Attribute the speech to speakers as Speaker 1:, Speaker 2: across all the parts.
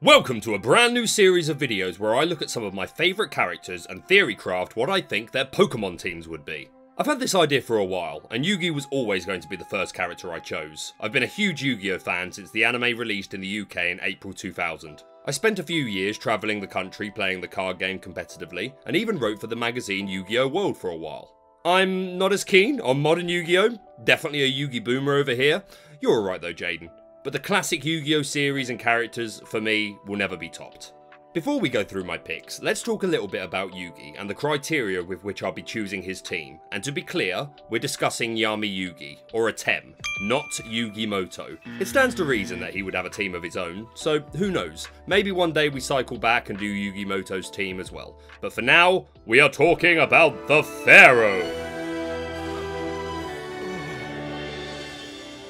Speaker 1: Welcome to a brand new series of videos where I look at some of my favourite characters and theory craft what I think their Pokemon teams would be. I've had this idea for a while, and Yugi was always going to be the first character I chose. I've been a huge Yu-Gi-Oh fan since the anime released in the UK in April 2000. I spent a few years travelling the country playing the card game competitively, and even wrote for the magazine Yu-Gi-Oh World for a while. I'm not as keen on modern Yu-Gi-Oh, definitely a Yugi boomer over here. You're alright though, Jaden. But the classic Yu-Gi-Oh series and characters, for me, will never be topped. Before we go through my picks, let's talk a little bit about Yugi and the criteria with which I'll be choosing his team. And to be clear, we're discussing Yami Yugi, or a TEM, not Yugimoto. It stands to reason that he would have a team of his own, so who knows, maybe one day we cycle back and do Yugimoto's team as well. But for now, we are talking about the Pharaoh!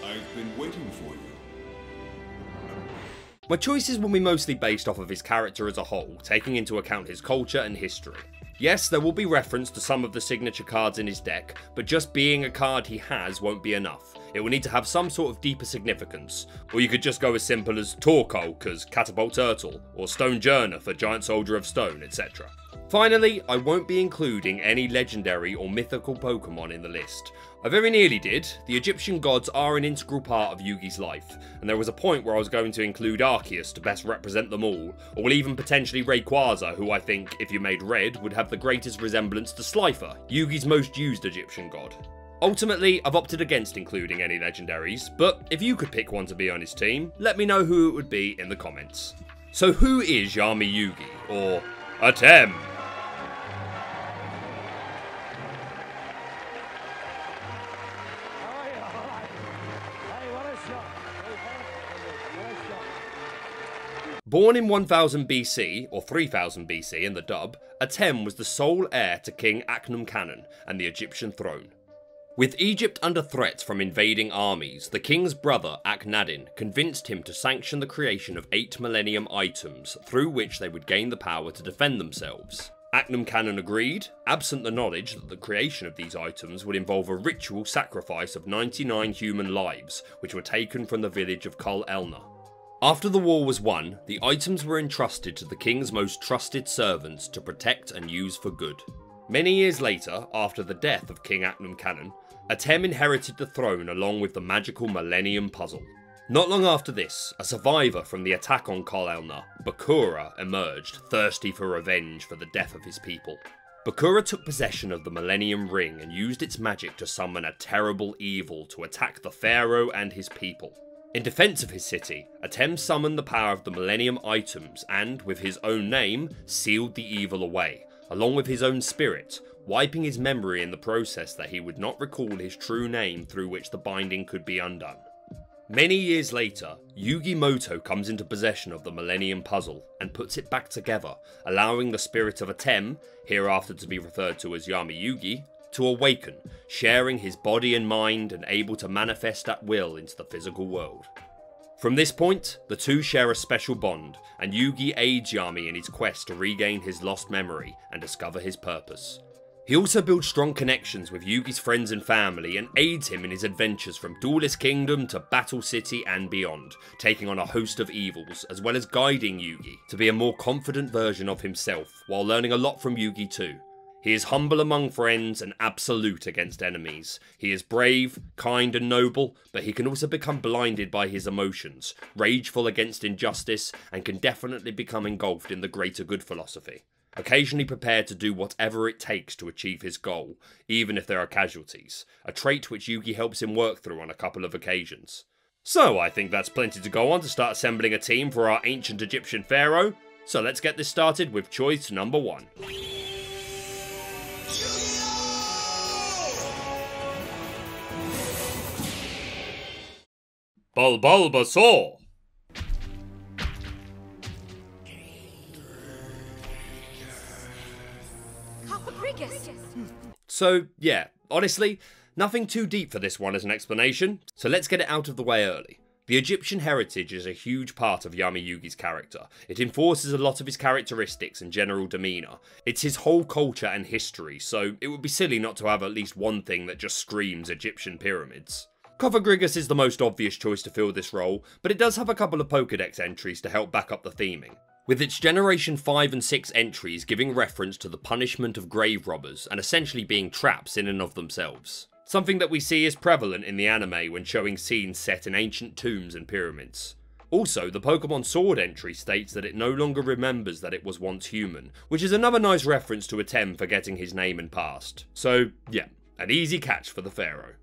Speaker 2: I've been waiting for you.
Speaker 1: My choices will be mostly based off of his character as a whole, taking into account his culture and history. Yes, there will be reference to some of the signature cards in his deck, but just being a card he has won't be enough. It will need to have some sort of deeper significance, or you could just go as simple as Torkoal as Catapult Turtle, or Stone Journer for Giant Soldier of Stone, etc. Finally, I won't be including any legendary or mythical Pokemon in the list. I very nearly did. The Egyptian gods are an integral part of Yugi's life, and there was a point where I was going to include Arceus to best represent them all, or even potentially Rayquaza, who I think, if you made red, would have the greatest resemblance to Slifer, Yugi's most used Egyptian god. Ultimately, I've opted against including any legendaries, but if you could pick one to be on his team, let me know who it would be in the comments. So who is Yami Yugi, or a TEM? Born in 1000 BC, or 3000 BC in the dub, a TEM was the sole heir to King Akhnum and the Egyptian throne. With Egypt under threat from invading armies, the king's brother Akhenaten convinced him to sanction the creation of 8 Millennium items through which they would gain the power to defend themselves. Akhnum agreed, absent the knowledge that the creation of these items would involve a ritual sacrifice of 99 human lives, which were taken from the village of Kul Elna. After the war was won, the items were entrusted to the king's most trusted servants to protect and use for good. Many years later, after the death of King Akhnum, a TEM inherited the throne along with the magical Millennium Puzzle. Not long after this, a survivor from the attack on Kul Elna, Bakura, emerged, thirsty for revenge for the death of his people. Bakura took possession of the Millennium Ring and used its magic to summon a terrible evil to attack the Pharaoh and his people. In defense of his city, a TEM summoned the power of the Millennium items and, with his own name, sealed the evil away, along with his own spirit, wiping his memory in the process that he would not recall his true name through which the binding could be undone. Many years later, Yugimoto comes into possession of the Millennium Puzzle and puts it back together, allowing the spirit of a TEM, hereafter to be referred to as Yami Yugi, to awaken, sharing his body and mind and able to manifest at will into the physical world. From this point, the two share a special bond, and Yugi aids Yami in his quest to regain his lost memory and discover his purpose. He also builds strong connections with Yugi's friends and family and aids him in his adventures from Duelist Kingdom to Battle City and beyond, taking on a host of evils, as well as guiding Yugi to be a more confident version of himself, while learning a lot from Yugi too. He is humble among friends and absolute against enemies. He is brave, kind and noble, but he can also become blinded by his emotions, rageful against injustice, and can definitely become engulfed in the greater good philosophy. Occasionally prepared to do whatever it takes to achieve his goal, even if there are casualties, a trait which Yugi helps him work through on a couple of occasions. So I think that's plenty to go on to start assembling a team for our ancient Egyptian pharaoh, so let's get this started with choice number 1. Bulbulbasaur! So yeah, honestly, nothing too deep for this one as an explanation, so let's get it out of the way early. The Egyptian heritage is a huge part of Yami Yugi's character. It enforces a lot of his characteristics and general demeanour. It's his whole culture and history, so it would be silly not to have at least one thing that just screams Egyptian pyramids. Cofagrigus is the most obvious choice to fill this role, but it does have a couple of Pokédex entries to help back up the theming, with its Generation 5 and 6 entries giving reference to the punishment of grave robbers and essentially being traps in and of themselves. Something that we see is prevalent in the anime when showing scenes set in ancient tombs and pyramids. Also, the Pokemon Sword entry states that it no longer remembers that it was once human, which is another nice reference to Atem forgetting his name and past. So yeah, an easy catch for the Pharaoh.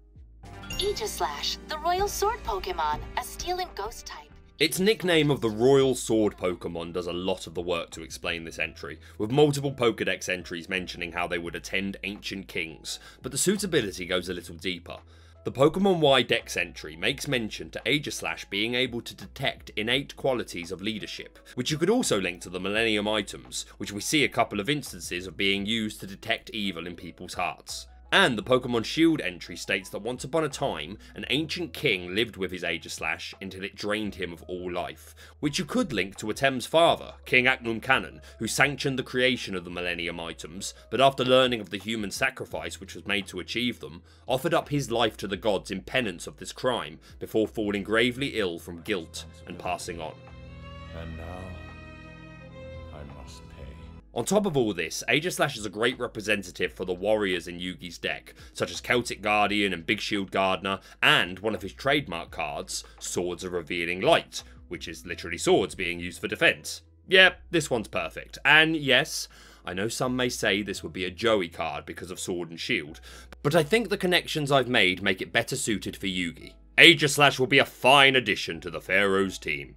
Speaker 2: Aegislash, the Royal Sword Pokemon, a Steel and Ghost type.
Speaker 1: Its nickname of the Royal Sword Pokemon does a lot of the work to explain this entry, with multiple Pokédex entries mentioning how they would attend ancient kings, but the suitability goes a little deeper. The Pokemon Y Dex entry makes mention to Aegislash being able to detect innate qualities of leadership, which you could also link to the Millennium items, which we see a couple of instances of being used to detect evil in people's hearts. And the Pokemon Shield entry states that once upon a time, an ancient king lived with his Aegislash until it drained him of all life, which you could link to Atem's father, King Achnum Cannon, who sanctioned the creation of the Millennium items, but after learning of the human sacrifice which was made to achieve them, offered up his life to the gods in penance of this crime, before falling gravely ill from guilt and passing on.
Speaker 3: And now, I must pay.
Speaker 1: On top of all this, Aegislash is a great representative for the warriors in Yugi's deck, such as Celtic Guardian and Big Shield Gardener, and one of his trademark cards, Swords of Revealing Light, which is literally swords being used for defense. Yeah, this one's perfect. And yes, I know some may say this would be a Joey card because of Sword and Shield, but I think the connections I've made make it better suited for Yugi. Aegislash will be a fine addition to the Pharaoh's team.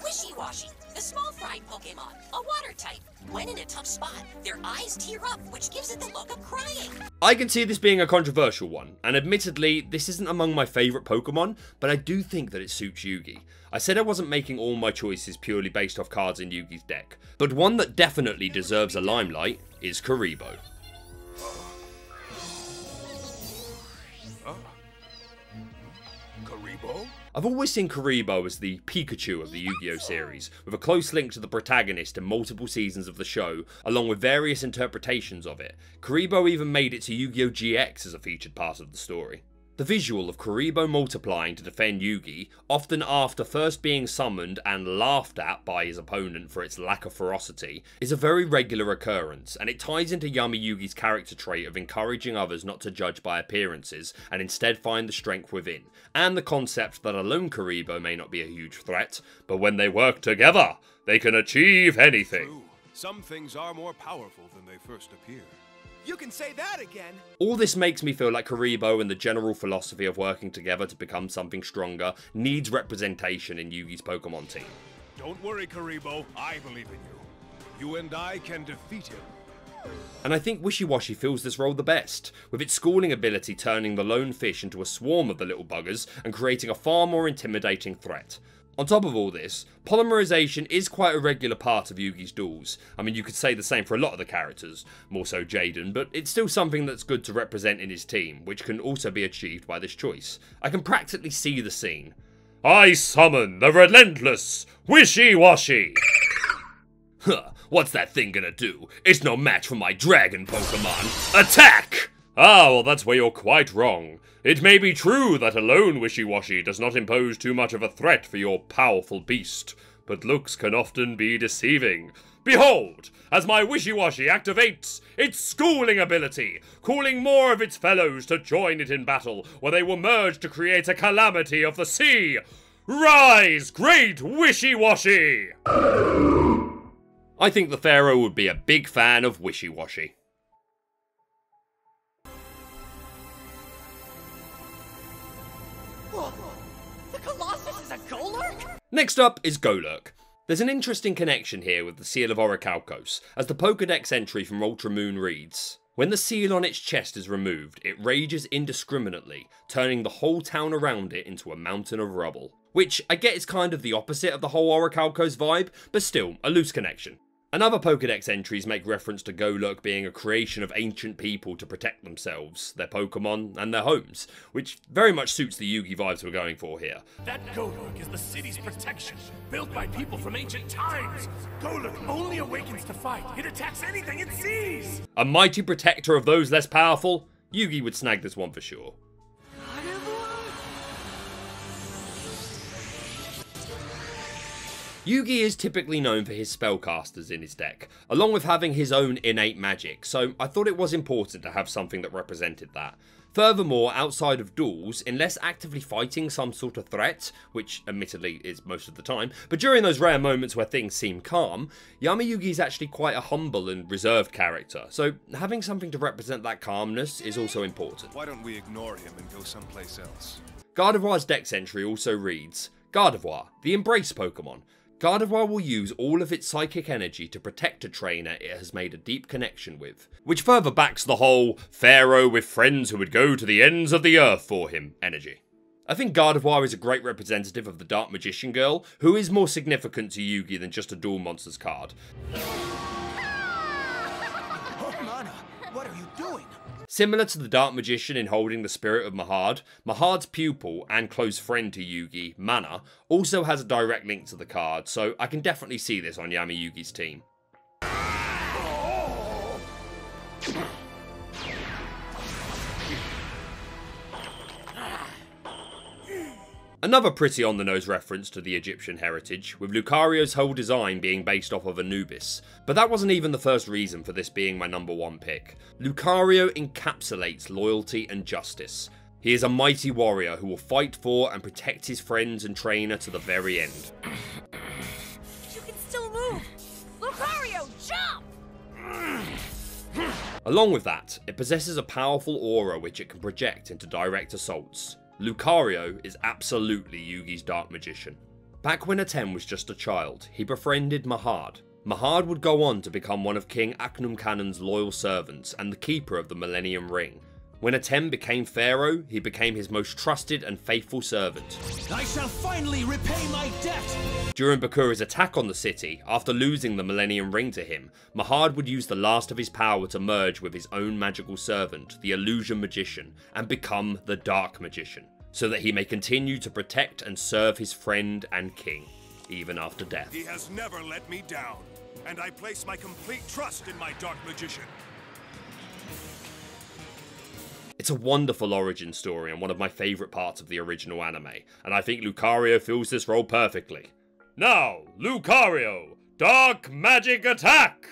Speaker 4: Wishywashy, the small fried Pokemon, a water type. When in a tough spot, their eyes tear up, which gives it the look of crying.
Speaker 1: I can see this being a controversial one, and admittedly, this isn't among my favourite Pokemon, but I do think that it suits Yugi. I said I wasn't making all my choices purely based off cards in Yugi's deck, but one that definitely deserves a limelight is Kuriboh.
Speaker 3: Kuriboh?
Speaker 1: I've always seen Kuriboh as the Pikachu of the Yu-Gi-Oh series, with a close link to the protagonist in multiple seasons of the show, along with various interpretations of it. Kuriboh even made it to Yu-Gi-Oh GX as a featured part of the story. The visual of Kuriboh multiplying to defend Yugi, often after first being summoned and laughed at by his opponent for its lack of ferocity, is a very regular occurrence, and it ties into Yami Yugi's character trait of encouraging others not to judge by appearances, and instead find the strength within, and the concept that a lone Kuriboh may not be a huge threat, but when they work together, they can achieve anything.
Speaker 5: True. Some things are more powerful than they first appear.
Speaker 6: You can say that again.
Speaker 1: All this makes me feel like Kuriboh and the general philosophy of working together to become something stronger needs representation in Yugi's Pokemon team.
Speaker 5: Don't worry, Kuriboh. I believe in you. You and I can defeat him.
Speaker 1: And I think Wishywashy fills this role the best, with its schooling ability turning the lone fish into a swarm of the little buggers and creating a far more intimidating threat. On top of all this, polymerization is quite a regular part of Yugi's duels. I mean, you could say the same for a lot of the characters, more so Jaden, but it's still something that's good to represent in his team, which can also be achieved by this choice. I can practically see the scene. I summon the relentless Wishywashy! Huh, what's that thing gonna do? It's no match for my dragon Pokemon. Attack! Ah, well that's where you're quite wrong. It may be true that a lone Wishywashy does not impose too much of a threat for your powerful beast, but looks can often be deceiving. Behold, as my Wishywashy activates its schooling ability, calling more of its fellows to join it in battle, where they will merge to create a calamity of the sea. Rise, great Wishywashy! I think the Pharaoh would be a big fan of Wishywashy.
Speaker 4: The Colossus is a Golurk?
Speaker 1: Next up is Golurk. There's an interesting connection here with the Seal of Orichalcos, as the Pokédex entry from Ultra Moon reads, when the seal on its chest is removed, it rages indiscriminately, turning the whole town around it into a mountain of rubble. Which, I get is kind of the opposite of the whole Orichalcos vibe, but still, a loose connection. And other Pokédex entries make reference to Golurk being a creation of ancient people to protect themselves, their Pokémon, and their homes, which very much suits the Yugi vibes we're going for here.
Speaker 7: That Golurk is the city's protection, built by people from ancient times. Golurk only awakens to fight. It attacks anything it sees.
Speaker 1: A mighty protector of those less powerful? Yugi would snag this one for sure. Yugi is typically known for his spellcasters in his deck, along with having his own innate magic, so I thought it was important to have something that represented that. Furthermore, outside of duels, unless actively fighting some sort of threat, which admittedly is most of the time, but during those rare moments where things seem calm, Yami Yugi is actually quite a humble and reserved character, so having something to represent that calmness is also important.
Speaker 5: Why don't we ignore him and go someplace else?
Speaker 1: Gardevoir's dex entry also reads, Gardevoir, the Embrace Pokemon. Gardevoir will use all of its psychic energy to protect a trainer it has made a deep connection with, which further backs the whole Pharaoh with friends who would go to the ends of the earth for him energy. I think Gardevoir is a great representative of the Dark Magician girl, who is more significant to Yugi than just a Duel Monsters card.
Speaker 6: Oh, Mana, what are you doing?
Speaker 1: Similar to the Dark Magician in holding the spirit of Mahad, Mahad's pupil and close friend to Yugi, Mana, also has a direct link to the card, so I can definitely see this on Yami Yugi's team. Another pretty on-the-nose reference to the Egyptian heritage, with Lucario's whole design being based off of Anubis. But that wasn't even the first reason for this being my number one pick. Lucario encapsulates loyalty and justice. He is a mighty warrior who will fight for and protect his friends and trainer to the very end.
Speaker 4: You can still move! Lucario, jump!
Speaker 1: Along with that, it possesses a powerful aura which it can project into direct assaults. Lucario is absolutely Yugi's Dark Magician. Back when Atem was just a child, he befriended Mahad. Mahad would go on to become one of King Akhnum-Kanon's loyal servants and the keeper of the Millennium Ring. When Atem became Pharaoh, he became his most trusted and faithful servant.
Speaker 6: I shall finally repay my debt!
Speaker 1: During Bakura's attack on the city, after losing the Millennium Ring to him, Mahad would use the last of his power to merge with his own magical servant, the Illusion Magician, and become the Dark Magician, so that he may continue to protect and serve his friend and king, even after death.
Speaker 5: He has never let me down, and I place my complete trust in my Dark Magician.
Speaker 1: It's a wonderful origin story and one of my favourite parts of the original anime, and I think Lucario fills this role perfectly. Now, Lucario, Dark Magic Attack!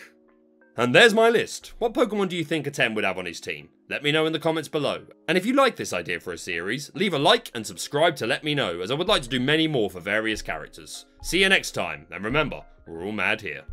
Speaker 1: And there's my list. What Pokemon do you think Atem would have on his team? Let me know in the comments below. And if you like this idea for a series, leave a like and subscribe to let me know, as I would like to do many more for various characters. See you next time, and remember, we're all mad here.